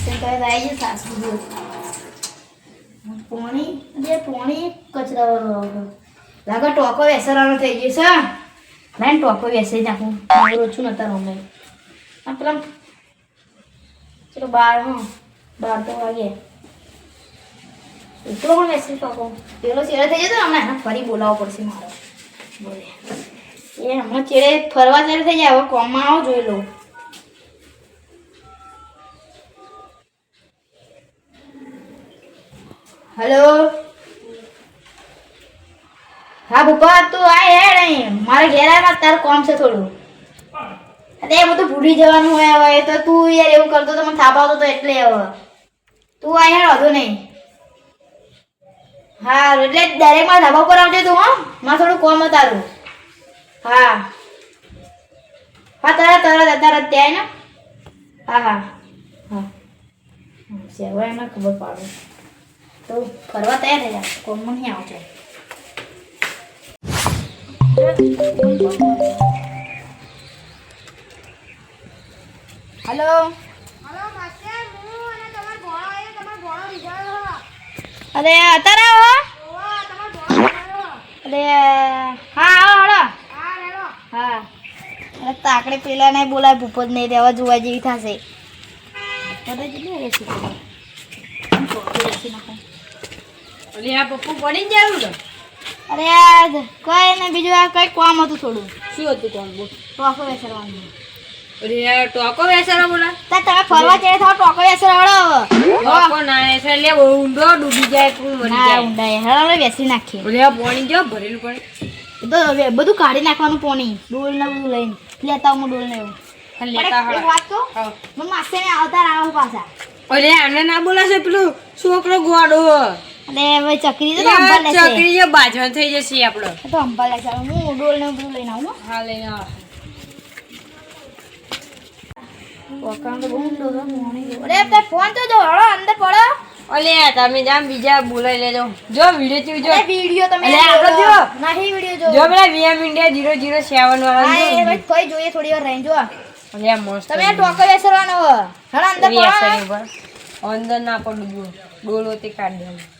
માસે કહે આવી ગયું સાસુ દૂધ પોણી કચરાવાળો લાગે ટોકો વેસરવાનો થઈ ગયો છે લાઈને ટોકો વેસી નાખું મારું ઓછું નતા રમે આ પેલા ચલો 12 તો વાગે એટલો પણ વેસી ટોકો પેલો ચેડે થઈ જતો હમણાં એને ફરી બોલાવવો પડશે મારે બોલે એ હમણાં ચેડે ફરવા ચેડે થઈ જાય હવે કોમમાં આવો જોઈ લઉં હેલો હા પપ્પા તું આ હેડ અહીં મારે ઘેર આવ્યા તારું કામ છે થોડું અરે એ બધું ભૂલી જવાનું હોય હવે તો તું યાર એવું કરતો તો મને થાપ આવતો તો એટલે હવે તું આ હેડ વધુ નહીં હા એટલે ડાયરેક્ટ મારા ધાબા ઉપર આવજે તું હો મારે થોડું કામ હતું તારું હા હા તરત ત્યાં ને હા હા હા હવે એમને ખબર પાડું તો ફરવા તૈયાર થઈ જાય કોમમાં નહીં આવશે હેલો અરે અત્યારે આવો અરે હા આવો હળો હા અરે તાકડે પેલા નહીં બોલાય ભૂપત નહીં રહેવા જોવા જેવી થશે બધા કેટલી રેસી આ પપ્પુ પડી જાય તો અરે યાર કઈ ને બીજું આ કઈ કામ હતું થોડું શું હતું કોણ બોલ ટોકો વેસરવાનું અરે યાર ટોકો વેસરા બોલા તમે ફરવા ચડે થાવ ટોકો વેસરાવડો ટોકો ના એટલે લે ઊંડો ડૂબી જાય તું મરી ના જાય ઊંડાય હવે વેસી નાખીએ અરે આ પાણી જો ભરેલું પડે તો બધું કાઢી નાખવાનું પોણી ડોલ ને બધું લઈને લેતા હું ડોલ ને એવું લેતા એક વાત કહું મને માસે ને આવતા આવો પાછા અરે આને ના બોલાશે પેલું છોકરો ગોડો અને હવે ચકરી તો અંબાલ લેશે ચકરી જે બાજવા થઈ જશે આપણો તો અંબાલ લેશે હું ડોલ ને બધું લઈને આવું હા લઈને આવ વકાણ તો બહુ ઊંડો છે પોણી અરે તે ફોન તો જો હળો અંદર પડો ઓલે તમે જામ બીજા બોલાઈ લેજો જો વિડિયો જો એ વિડિયો તમે અલે આગળ જો નહીં વિડિયો જો પેલા VM India 007 વાળા હા એ ભાઈ કઈ જોઈએ થોડી વાર રહીને જો અલે આ મસ્ત તમે ટોકો વેસરવાનો હો હળો અંદર પડો અંદર ના પડું ડોલો તે કાઢ દે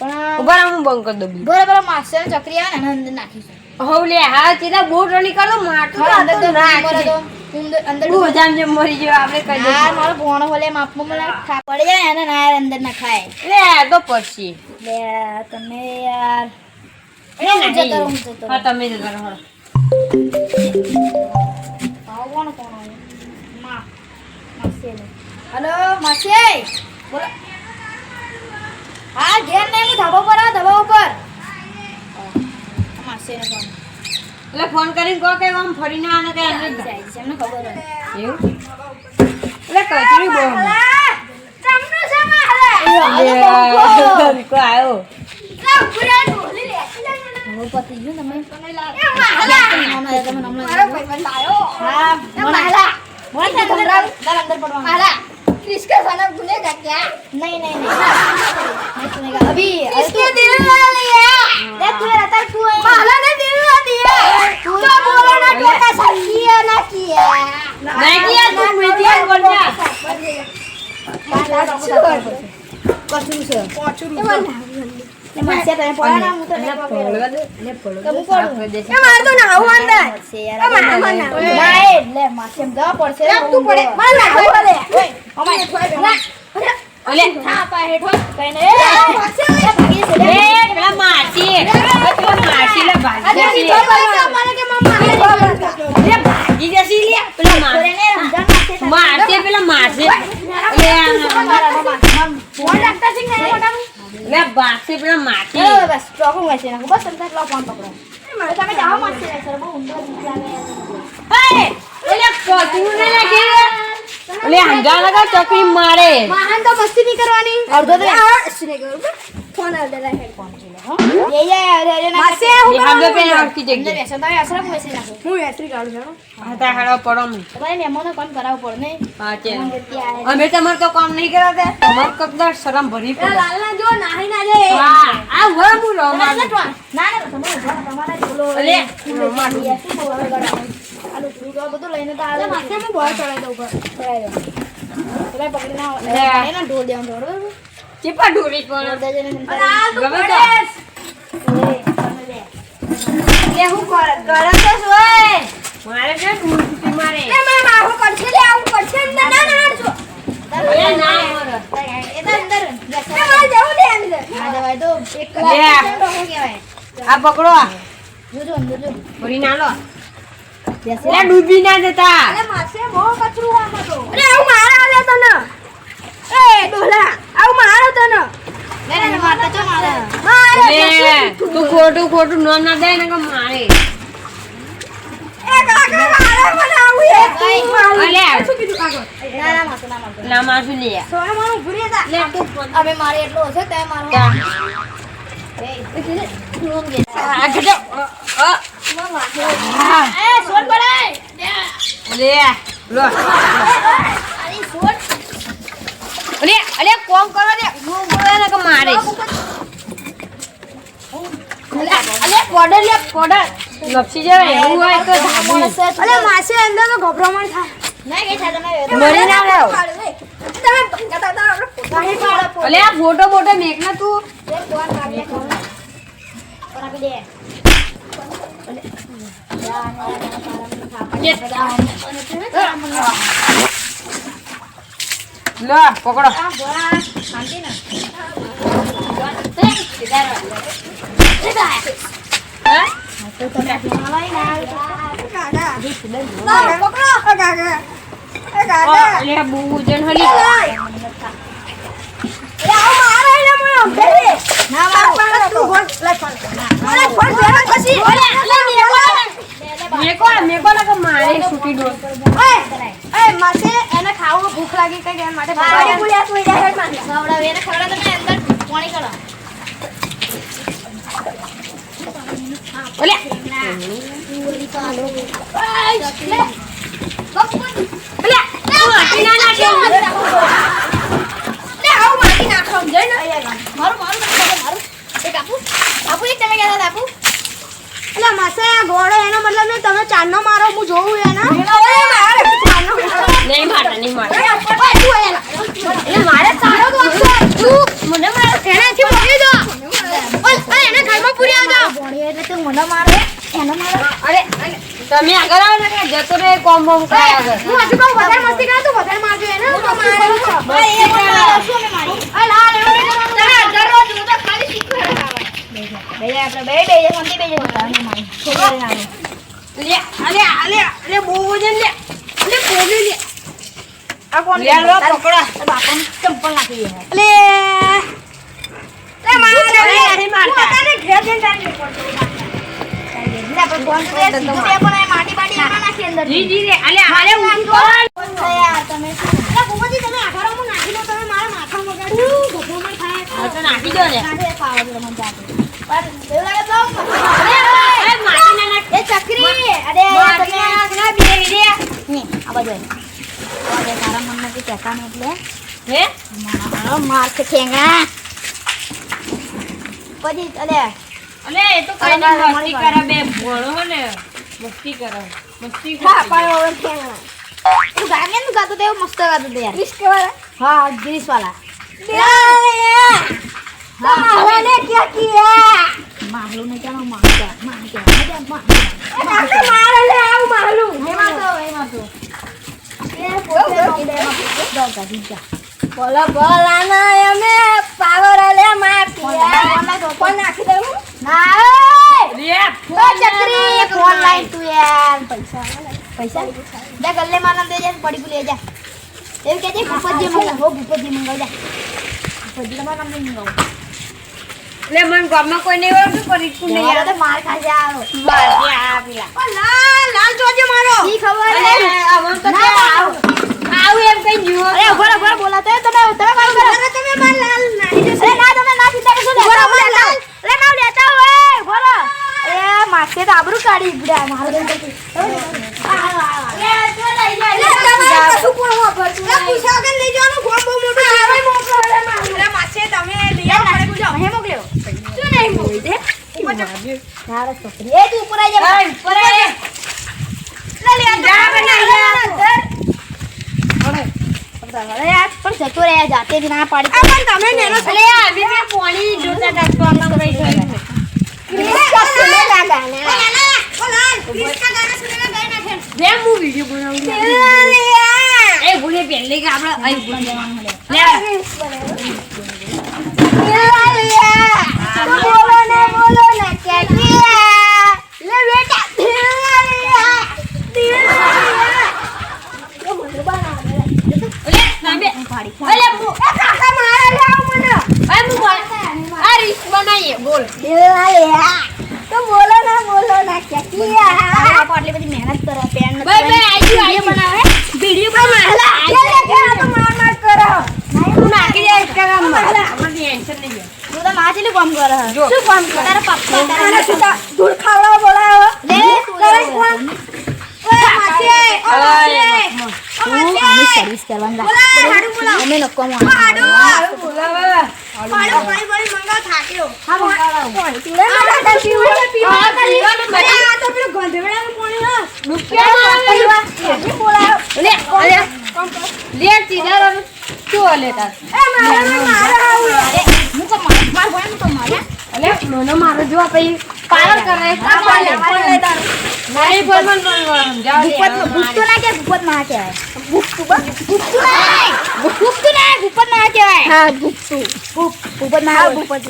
પણ ઉભા હું બંધ કરી દઉં બરાબર માસે ચકરી આવે ને અંદર નાખીશું હવલે હા સીધા બોટ રણી કરો માટું અંદર તો ના પડે તો અંદર બહુ જામ જેમ મરી ગયો આપણે કરી દે યાર મારો ભોણો ભલે માપમાં મને ખા પડી જાય અને ના યાર અંદર ના ખાય લે તો પછી લે તમે યાર એ જતો નહીં રહું જતો હા તમે જતા રહો આવો કોણ માં માસે હેલો માસે બોલો હા ઘેર નહીં હું ધાબા પર ધાબા ઉપર માસે ને ફોન એટલે ફોન કરીને કહો કે આમ ફરીને આને કે અંદર જાય છે એમને ખબર હોય એવું એટલે કચરી બહુ તમને છે મારે કો આવ્યો હું પતિ ગયું તમે नहीं नहीं नहीं सुनेगा अभी इसके दिल में लिया देख तूने रता तू है माला ने दिल में दिया तू तो बोला ना तो कैसा किया ना किया नहीं किया तू मीडिया बोल जा कछु से ये मासे तो पड़ा ना मुझे नहीं पड़ा ले पड़ो कब पड़ो ये मार दो ना हो अंदर से यार मार नहीं ले मासे हम जा पड़ से तू पड़े मार ना बोले ओए हमारे ઓલે હા પા હેઠો કઈ ને માસે ભાગી છે એ પેલા માસી લે ભાગી જશે મને કે મમ્મા લે ભાગી જશે લે પેલા મારતે પેલા મારશે લે ફોન રાખતા છે ને મોટા લે ભાગશે પેલા મારશે બસ ટ્રોકો મેસે ના બસ અંતર લો ફોન પકડો મારે તમે જાઓ માસે સર બહુ ઊંડો ચાલે એ ઓલે કોચું ને લાગી ઓલે હંગા લગા ચકરી મારે વાહન તો મસ્તી નહીં કરવાની અડધો તો અસને કરું ફોન આડેલા હેડ ફોન છે હો એ અરે ના માસે એ હંગા પે આખી અંદર જગ્યા બેસો તમે અસર મેસે નાખો હું બેટરી કાઢું છું હતા હાડો પડો મે તમારે મહેમાનો કામ કરાવવું પડે ને હા છે અમે તમાર તો કામ નહીં કરાતા તમાર કદા શરમ ભરી પડે લાલના જો નાહી ના જાય હા આ વર બોલો ના ના તમારા બોલો અલે મારું શું બોલવા ગડા આલુ પૂરો બધું લઈને તો આલે માથે હું બોલ ચડાઈ દઉં ઉપર ચડાઈ દઉં પેલા પકડી ના લે. એને ઢોલ દેવાનું બરોબર ચીપા ઢોરી કોણ ઢોલ દેજે ને ગમે તો લે હું કર તો સોય મારે કે ઢૂંઢતી મારે લે મારા માહો કરશે લે આવું કરશે ને ના ના છો એ ના મોર એ તો અંદર એ માર જાવ દે અંદર ના જવાય તો એક લે. કલાક શું કહેવાય આ પકડો જોજો જોજો ભરી ના લો બેસે એટલે ડૂબી ના જતા અરે માસે બહુ કચરું આમાં તો અરે આવું મારા લે તને એ ડોલા આવું મારો તને લે ને મારતા ચો મારે લે તું ખોટું નામ ના દે ને કે મારે એ કાકા મારે મને આવું એ અલે શું કીધું કાકા ના મારતો ના મારશું લે સોય મારું ભૂલી જા લે તું અમે મારે એટલો હશે તે મારો એ તું ગે આ ગજો એ સોડ પડાય લે લો અરે સોડ અલે કોમ કરો દે હું બોલે ને કે મારે અલે પોડર લપસી જાય એવું હોય તો ધાબુ અલે માસે અંદર તો ગભરામણ થાય નહીં કે થાય તમે મરી ના રહ્યો. તમે કહેતા હતા આપણે પાડો અલે આ ફોટો મેક ને તું એક ફોન કાઢી લે કોણ આપી દે લો પકડો આ બોલા શાંતિ ના તો તમે હલાઈ ના કાકા પકડો કાકા એ કાકા અલે બહુ વજન હલી એ આવ મારે એટલે મને અંધેરી ના માર તું ફોન લે ફોન અરે ફોન ફેરા પછી મેકો ને કે મારે છૂટી દો એ માસે એને ખાવું ભૂખ લાગી કઈ એના માટે પાણી પુલિયા તું જા હેડ માં ખવડાવ એને ખવડાવ તમે અંદર પાણી કરો અલે તમે ચાંદનો મારો હું જોઉં એના નહીં મારે એટલે મારે સારો તો તું મને મારે એનાથી મોકલી દો એને ઘરમાં પૂરી આવજો એટલે તું મને મારે એને મારે અરે તમે આગળ આવો ને કે જતો રે કોમ બોમ કરે આગળ હું હજુ બહુ વધારે મસ્તી કરું તું વધારે મારજો એને હું તો મારે ભાઈ એક શું મે મારી આ લા રે દરરોજ હું તો ખાલી શીખવા બેય આપણે બે શાંતિ બે જતા મારી છોકરી ના અલે બહુ વજન લે અલે પોગી લે આ કોણ લે લો પકડો બાપન ચંપલ નાખી દે લે મારે અરે મારતા તને ઘેર જઈને ટાઈમ પડતો લે આપણે ફોન કરે સીધું બે પણ માટી બાટી આના નાખી અંદર જી રે અલે ઊંચું કર યાર તમે લે ભૂપતજી તમે આઘારામાં નાખી દો તમે મારા માથા મગાડ્યું ગભરામણ થાય આ તો નાખી દો ને નાખે પાવર મને જાતો બસ એવું લાગે તો એ માટી ના નાખ એ ચકરી અરે માટી ના નાખ ના બે રે ની આ બાજુ અરે તારા મનમાં કે કહેતા ને એટલે હે મારો માર કે ઠેંગા પછી અલે અલે એ તો કઈ નહીં મસ્તી કરે બે ભણો હો ને મસ્તી કરે મસ્તી હા પણ હવે ઠેંગા તું ગાને નું ગાતો તે મસ્ત ગાતો તે યાર ગ્રીસ વાળા હા ગ્રીસ વાળા માહલા ને ક્યાં કિયા માહલું ને ક્યાં માહલા મારે લે આવ માહલું એમાં તો એ પોતે દે માં દો જા બોલા બોલા ના અમે પાવર લે માપિયા ફોન નાખી દઉં ના લે ઓ ચકરી ફોન લાઈન તું યાર પૈસા જા ગલ્લે માં નામ દે જા પડી ભૂલી જા એવું કે છે ભૂપતજી મંગાવ હો ભૂપતજી મંગાવ જા ભૂપતજી તમારું નામ નહીં મંગાવ લે મન ગામમાં કોઈ નહીં હોય તો કરી કુ નહીં મારો તો માર ખાજે આવો માર કે આ પેલા ઓ લાલ જોજે મારો ઈ ખબર હે આવન તો આવ એમ કઈ જીવો અરે ઉભા બોલાતે તમે કામ કરો તમે માર લાલ નાહી જશે અરે ના તમે ના ચિંતા કરશો ઉભા લાલ અરે ના લેતા હોય ઉભા એ માસે તો આબરૂ કાઢી બડા મારો દે એ તો લઈ જાય શું કોણ ભરતું એ પૂછા કે લઈ જવાનું ગોમ બહુ મોટું આવે મોકલો અરે માસે તમે લઈ આવો મને પૂછો હે મોકલ્યો શું નહીં મોકલી દે તારા છોકરી એ તું ઉપર આવી જા ઉપર આવી લે લે જા બના જા અરે યાર પણ જતો રહે જાતે જ ના પાડી પણ તમે નેનો અલે આ બી મે પાણી જોતા હતા તો આમ કઈ થયું ક્રિસ્કા સુનેગા ગાના બોલાલ ક્રિસ્કા ગાના સુનેગા ગાના છે બે હું વિડિયો બનાવું એ ભૂલે પહેલે કે આપણે અહીં ભૂલ જવાનું લે બોલો ને क्या किया ले बेटा ઓલે સાંભે ઓલે મુ કાકા મારા લે આવ મને આ મુ આ રીસ બનાઈએ બોલ તો બોલો ના क्या किया આટલી બધી મહેનત કરો પેન ભાઈ ભાઈ આઈ બનાવે વિડિયો બનાવેલા તો માર કરો હું નાખી દે ઇન્સ્ટાગ્રામ માં આપણે ટેન્શન નહીં તું તો માચીલી કામ કરે જો શું કામ કરે તારા પપ્પા તારા સુતા ધૂળ ખાવડા બોલાવો લે કરે કોણ ઓય માસી અમે સર્વિસ કરવાનું હાડું બોલાવો અમે નકો માં હાડું બોલાવા હાડું પાણી મંગાવ થાક્યો હા મંગાવ પાણી પીવે હા પીવાનું અરે આ તો પેલું ગંધેડાનું પાણી હા રૂપિયા બોલાવો લે અરે લે સીધા શું લેતા એ મારા અરે હું તો માર બોલ તો મારે અલે મને મારો જો આપઈ પાર કરે આ બોલે નહીં ફરમાન બોલવાનું જાવ ભૂપત ના કે ભૂપત ના કે ભૂપત ના કે હા ભૂપત ના બસ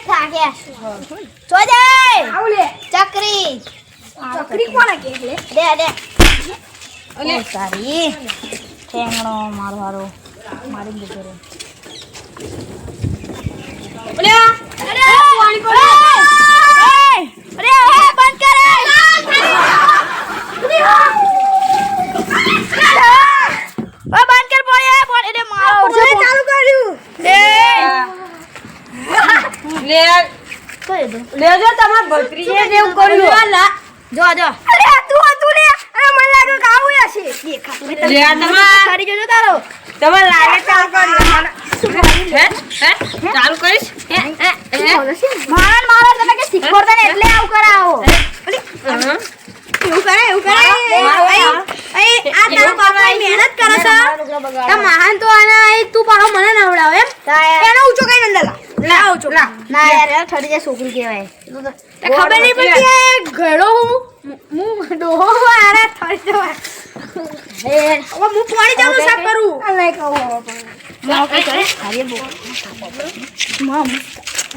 થાકે તો જાય આવલે ચકરી કોને કે દે અલે સારી ઠેંગણો મારો હારો મારી દીધો રે અલે અરે પાણી પડે અરે બંધ કરે બંધ કર પડે એટલે મારો ચાલુ કર્યું લે લેજો તમાર ભત્રીજે જેવું કર્યું જો અરે તું લે અરે મને લાગે કે આવું હશે દેખાતું લે તમાર સારી જોજો તારો તમાર લાગે ચાલુ કર્યું હે ચાલુ કરીશ મારા તને કે શીખવાડતા ને એટલે આવું કરાવો એવું કરે આ તારો બાપા મહેનત કરે છે તો મહાન તો આના તું પાછો મને નવડાવ એમ એનો ઊંચો કઈ નંદલા ના ઊંચો ના યાર ઠડી જાય છોકરી કહેવાય ખબર નહીં પડતી ઘડો હું ડોહો આરે ઠડી જવા હવે હું પાણી જાનું સાફ કરું નહીં કહું ના કઈ કરે અરે બો મમ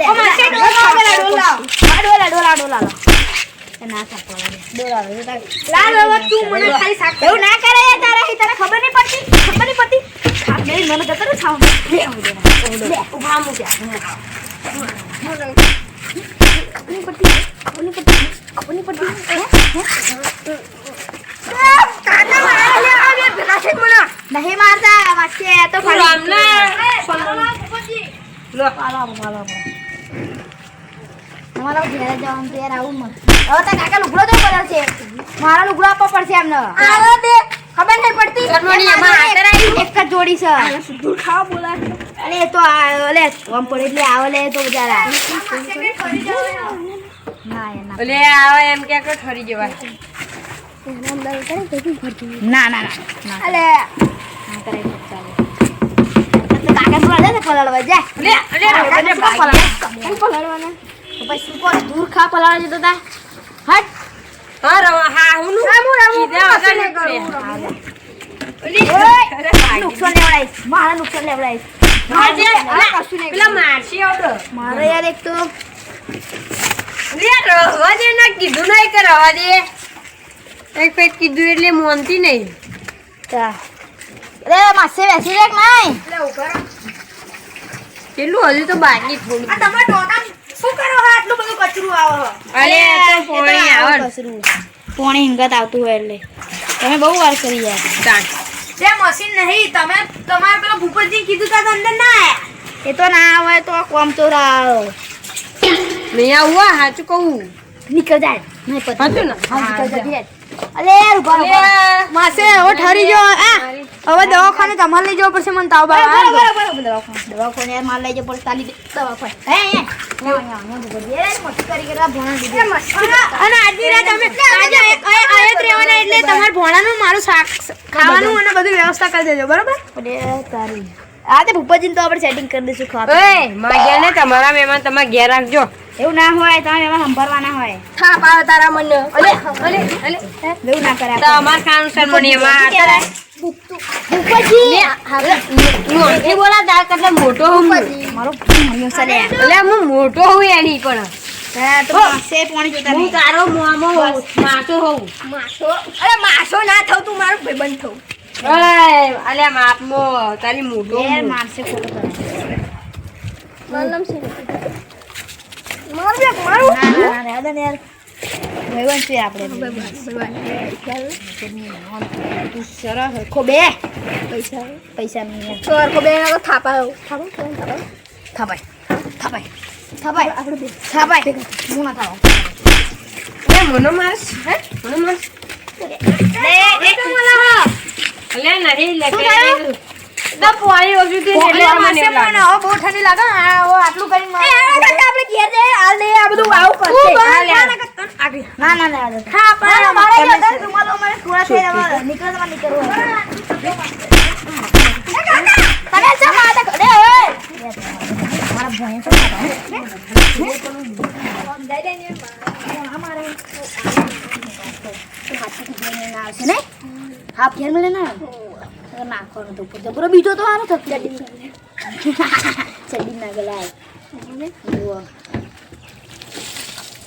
ઓ માસે ડોલા ના સાફ ડોલા લાલ હવે તું મને ખાલી સાફ એવું ના કરે યાર તારા ખબર નહીં પડતી ખાપ નહીં મને જતો ને છાવ લે ઉભા મુ ગયા अपनी पट्टी काका मारा ले आ ये भगासे मना नहीं मारता वाचे तो રામને લો અમારા ઘરે જવાનું તે આવું મત હવે તો કાકા લુગડો તો કલર છે મારા લુગડો આપવો પડશે એમને આવો દે ખબર નહીં પડતી ગરમણી એમાં આતર આવી એક જ જોડી છે દૂધ ખાવા બોલા અરે એ તો ઓલે ઓમ પડે એટલે આવલે તો બજારા ના ના ઓલે આવે એમ કે ઠરી જવાય ના અલે ના કરે ચાલે તો કાકા બોલા દે પલાળવા જા લે અરે પલાળવાના પછી કોણ દૂર ખા પલાળવા જતો તા હટ હા રવા હા હું કીધા વગર ને નુકસાન લેવડાઈશ મારા નુકસાન લેવડાઈશ પેલા મારશી આવતો મારે યાર એક તો લે રવા દે ના કીધું નહીં કે રવા દે એક પેટ કીધું એટલે મોનતી નહીં તા રે માસે બેસી રે નહીં લે ઉપર કેટલું હજુ તો બાકી થોડું આ તમાર ટોટા શું કરો હા આટલું બધું કચરું આવે અરે તો પાણી આવે કચરું પાણી હિંગત આવતું હોય એટલે તમે બહુ વાર કરી યાર સ્ટાર્ટ તે મશીન નહીં તમે તમારે પેલા ભૂપતજી કીધું તા અંદર ના આયા એ તો ના આવે તો કોમ તો રાવ નહીં આવું સાચું કહું નીકળ જાય નહીં પતી હતું ને હા નીકળ જાય અલે ઉભા માસે હવે ઠરી જો આ હવે દવાખાને તમારે લઈ જવો પડશે મને તાવ બાવ દવાખાને યાર માર લઈ જવો પડશે તાલી દવાખાને હે અને આજની રાત અમે આજે આયા જ રહેવાના એટલે તમારે ભોણાનું મારું શાક ખાવાનું અને બધું વ્યવસ્થા કરી દેજો બરોબર તારી આ તે ભૂપતજીને તો આપણે સેટિંગ કરી દઈશું ખાવા ઓય માગ્યા ને તમારા મહેમાન તમે ઘેર રાખજો એવું ના હોય તમે એમાં સંભાળવાના હોય થા પાવ તારા મન અલે અલે અલે એવું ના કરે તમાર ખાવાનું સરમણી માં ભૂપતજી મોટી બોલા દા કરતા મોટો હું મારો મણિયો છે લે એટલે હું મોટો હું એની પણ તો માસે પાણી જોતા હું નહીં તારો મોમો માસો હોઉં માસો અરે માસો ના થઉં તું મારું ભાઈબંધ થઉં ઓય અલ્યા માપમો તારી મોટો યાર મારશે ખોટો કરે મારું નામ છે મારું બે મારું ના ના રહેવા દે ને યાર ભાઈબંધ છે આપણે તું સરસ હરખો બે પૈસા નહીં તો હરખો બે ના તો થાપાય આપણે બે થાપાય હું ના થાવ એ મનો મારસ હે મનો મારસ અલ્યા નહીં લગે તો પોઈ ઓજુ તે એટલે મને પણ હવે બહુ ઠંડી લાગે આટલું કરી આપણે ઘેર જઈએ હાલ દે આ બધું આવું કરશે ના ના ના હા પણ મારે અંદર તમારો મને થોડા થઈ રહ્યા નીકળવા નીકળવું તમે શું માતા કરે મારા ભણે છે સમજાઈ દે ને અમારે ને હા ફેર મળે ના નાખવાનું તો ઉપર જબરો બીજો તો આનો થકી ચડી ના ગલાય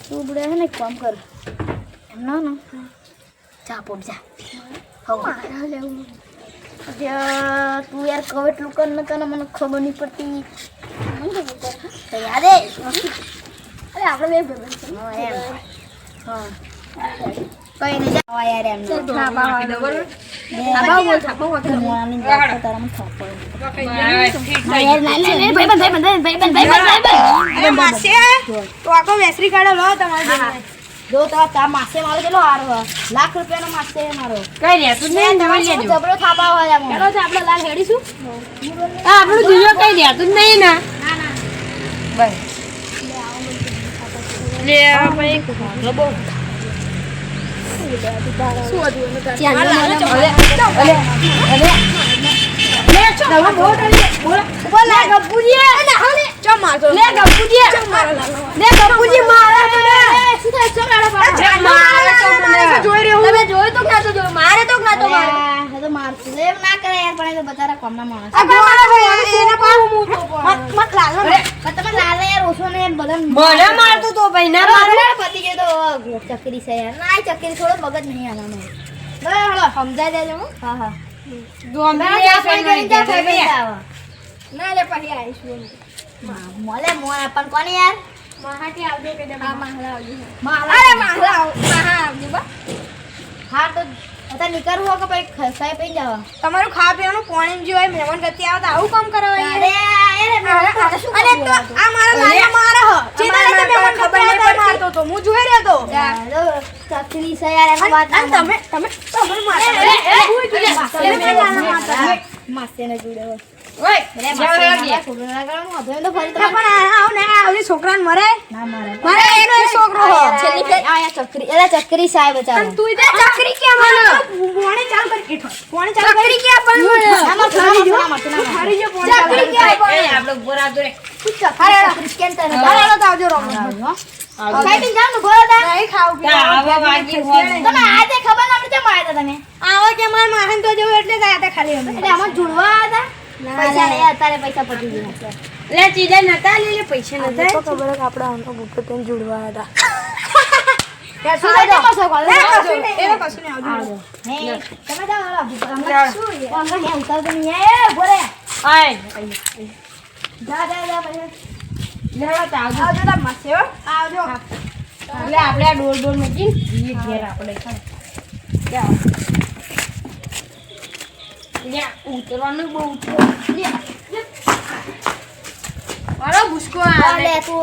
તું બડે હે ને કામ કર ના ના ચા પોટ જા હો તું યાર કવે એટલું કર ન તને મને ખબર નહીં પડતી યાદ અરે આપણે બે ભાઈ હા કઈ નહીં જાવ યાર એમ જો તો માસે મારો કેટલો હાર હોય લાખ રૂપિયાનો માસે મારો કઈ રે તું ને તમારે લેજો જબરો થાપા હોય એમ ચાલો આપણે લાલ હેડીશું આપણું જીજો કઈ રે તું નહીં ના ના ના બસ લે ભાઈ લબો ચકરી છે યાર ના ચકરી થોડો મગજ નહીં આવાનો સમજાય દેજો હા હા ના લે પછી આવીશું મોલે મોન પણ કોને યાર મહાટી આવજો કે હા મહાલા આવજો અરે મહાલા આવજો બા હા તો અત્યારે નીકળવું હોય કે પછી ખાઈ પી જાવ તમારું ખાવા પીવાનું પાણી જો હોય મહેમાન ગતિ આવે તો આવું કામ કરાવે અરે અરે તો આ મારા લાલા મારા હ ચેના લે મહેમાન ખબર નહીં પણ મારતો તો હું જોઈ રહ્યો તો ચકરી છે યાર એમ વાત તમે મારતા માસે ને જોડે ઓય છોકરાને મરે ના મરે મારે એનો એક છોકરો હો છેલ્લી ફેર આયા ચકરી એલા ચકરી સાહેબ બચારો તું ઇધર ચકરી કે મને પોણે ચાલ કર કેઠો પોણે ચાલ ચકરી કે પણ ના થારી જો થારી જો પોણે ચકરી કે એ આપણો બોરા દોરે અરે ક્રિશ્ચિયન તને અરે તો આવજો રોમ સાઈડ જાવ ને ગોળા દા નહીં ખાવ આવા વાગી હોય તમે આજે ખબર ના પડે કેમ આયા તમે આવો કે માર માહન તો જેવું એટલે જ આયા ખાલી એટલે આમાં જુડવા હતા પૈસા નહીં અત્યારે પૈસા પડી ગયા લે ચીજા નતા લે પૈસા નતા તો ખબર કે આપડા આંખો બુપે તેન જુડવા હતા યાર શું દે પાછો કોલ એ પાછો ને આવજો હે તમે જાવ હમણાં શું હમણાં હે ઉતાર દે ને એ બોરે આય જા પછી લેવા તા આવજો તા માસે હો આવજો એટલે આપણે આ ડોર મૂકી ઘેર આપણે યા ઉતરવાનું બહુ મારો ભૂસકો આ લે તું